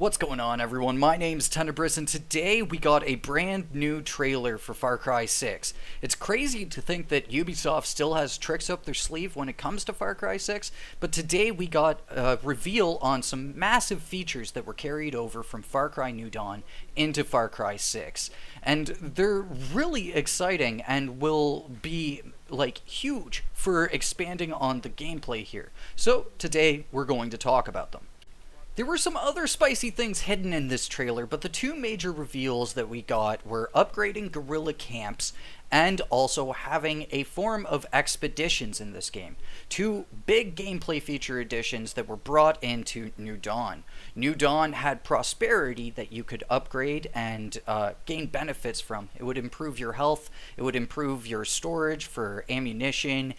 What's going on, everyone? My name's Tenebris, and today we got a brand new trailer for Far Cry 6. It's crazy to think that Ubisoft still has tricks up their sleeve when it comes to Far Cry 6, but today we got a reveal on some massive features that were carried over from Far Cry New Dawn into Far Cry 6. And they're really exciting and will be huge for expanding on the gameplay here. So today we're going to talk about them. There were some other spicy things hidden in this trailer, but the two major reveals that we got were upgrading guerrilla camps and also having a form of expeditions in this game. Two big gameplay feature additions that were brought into New Dawn. New Dawn had prosperity that you could upgrade and gain benefits from. It would improve your health, it would improve your storage for ammunition,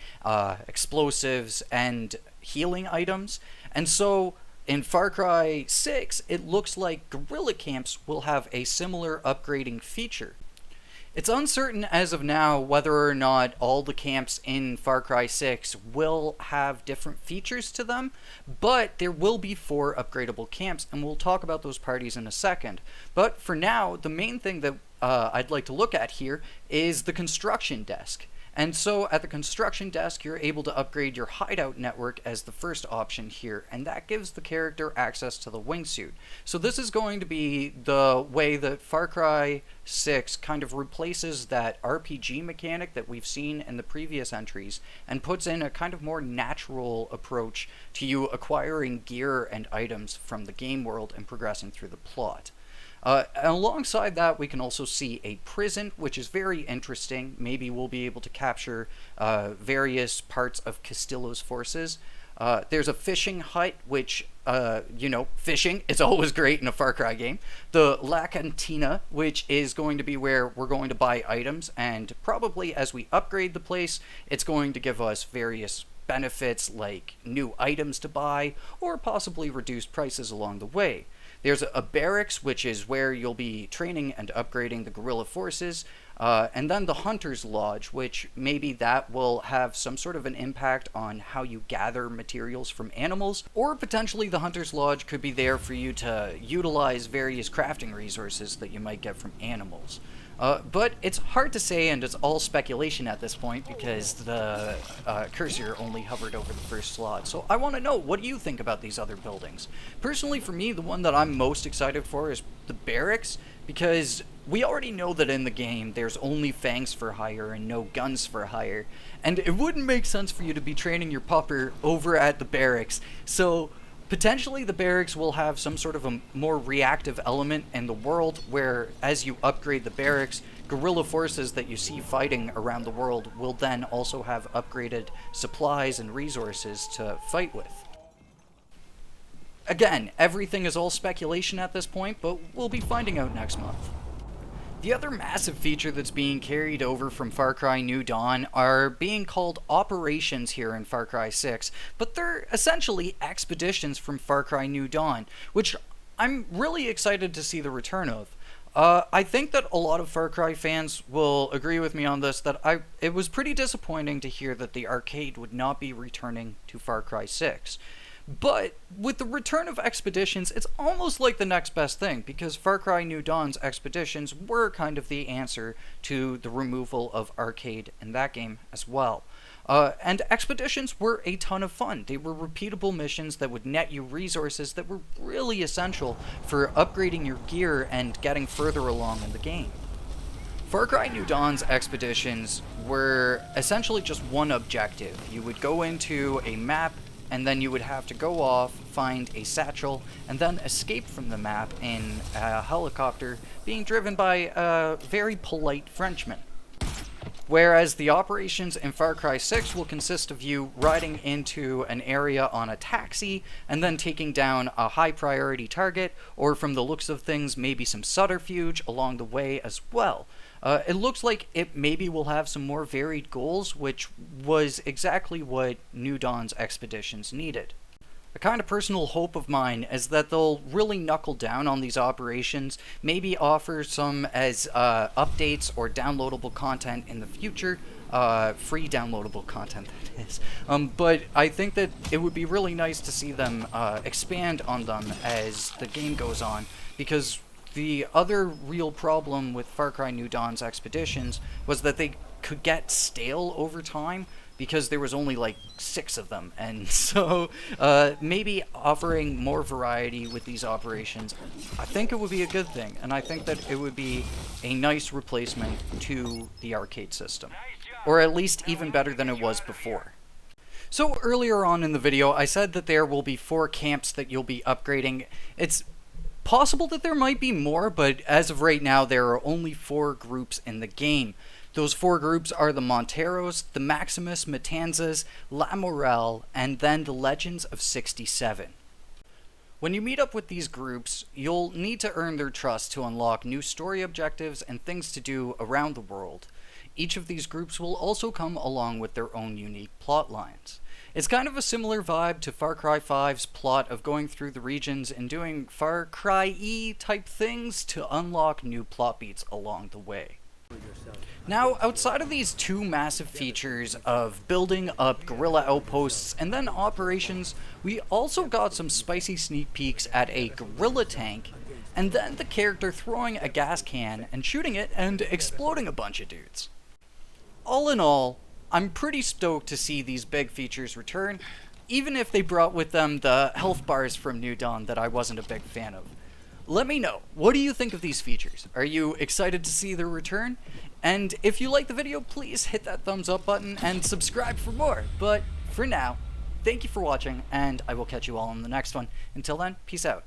explosives, and healing items. And so in Far Cry 6, it looks like guerrilla camps will have a similar upgrading feature. It's uncertain as of now whether or not all the camps in Far Cry 6 will have different features to them, but there will be 4 upgradable camps, and we'll talk about those parties in a second. But for now, the main thing that I'd like to look at here is the construction desk. And so at the construction desk, you're able to upgrade your hideout network as the first option here, and that gives the character access to the wingsuit. So this is going to be the way that Far Cry 6 kind of replaces that RPG mechanic that we've seen in the previous entries and puts in a kind of more natural approach to you acquiring gear and items from the game world and progressing through the plot. Alongside that, we can also see a prison, which is very interesting. Maybe we'll be able to capture various parts of Castillo's forces. There's a fishing hut, which, fishing is always great in a Far Cry game. The La Cantina, which is going to be where we're going to buy items, and probably as we upgrade the place, it's going to give us various benefits like new items to buy, or possibly reduced prices along the way. There's a barracks, which is where you'll be training and upgrading the guerrilla forces, and then the Hunter's Lodge, which maybe that will have some sort of an impact on how you gather materials from animals, or potentially the Hunter's Lodge could be there for you to utilize various crafting resources that you might get from animals. But it's hard to say, and it's all speculation at this point because the cursor only hovered over the first slot. So I want to know, what do you think about these other buildings? Personally, for me, the one that I'm most excited for is the barracks, because we already know that in the game there's only fangs for hire and no guns for hire, and it wouldn't make sense for you to be training your pupper over at the barracks. So potentially the barracks will have some sort of a more reactive element in the world where, as you upgrade the barracks, guerrilla forces that you see fighting around the world will then also have upgraded supplies and resources to fight with. Again, everything is all speculation at this point, but we'll be finding out next month. The other massive feature that's being carried over from Far Cry New Dawn are being called operations here in Far Cry 6, but they're essentially expeditions from Far Cry New Dawn, which I'm really excited to see the return of. I think that a lot of Far Cry fans will agree with me on this, that it was pretty disappointing to hear that the arcade would not be returning to Far Cry 6. But with the return of expeditions, it's almost like the next best thing, because Far Cry New Dawn's expeditions were kind of the answer to the removal of arcade in that game as well. And expeditions were a ton of fun. They were repeatable missions that would net you resources that were really essential for upgrading your gear and getting further along in the game. Far Cry New Dawn's expeditions were essentially just one objective. You would go into a map, and then you would have to go off, find a satchel, and then escape from the map in a helicopter being driven by a very polite Frenchman. Whereas the operations in Far Cry 6 will consist of you riding into an area on a taxi and then taking down a high priority target, or from the looks of things, maybe some subterfuge along the way as well. It looks like it maybe will have some more varied goals, which was exactly what New Dawn's expeditions needed. A kind of personal hope of mine is that they'll really knuckle down on these operations, maybe offer some as updates or downloadable content in the future, free downloadable content that is. But I think that it would be really nice to see them expand on them as the game goes on, because the other real problem with Far Cry New Dawn's expeditions was that they could get stale over time because there was only like 6 of them, and so maybe offering more variety with these operations, I think it would be a good thing, and I think that it would be a nice replacement to the arcade system, or at least even better than it was before. So earlier on in the video, I said that there will be 4 camps that you'll be upgrading. It's possible that there might be more, but as of right now, there are only 4 groups in the game. Those 4 groups are the Monteros, the Maximus, Matanzas, La Morale, and then the Legends of 67. When you meet up with these groups, you'll need to earn their trust to unlock new story objectives and things to do around the world. Each of these groups will also come along with their own unique plot lines. It's kind of a similar vibe to Far Cry 5's plot of going through the regions and doing Far Cry-y type things to unlock new plot beats along the way. Now, outside of these 2 massive features of building up guerrilla outposts and then operations, we also got some spicy sneak peeks at a guerrilla tank, and then the character throwing a gas can and shooting it and exploding a bunch of dudes. All in all, I'm pretty stoked to see these big features return, even if they brought with them the health bars from New Dawn that I wasn't a big fan of. Let me know, what do you think of these features? Are you excited to see their return? And if you like the video, please hit that thumbs up button and subscribe for more. But for now, thank you for watching, and I will catch you all in the next one. Until then, peace out.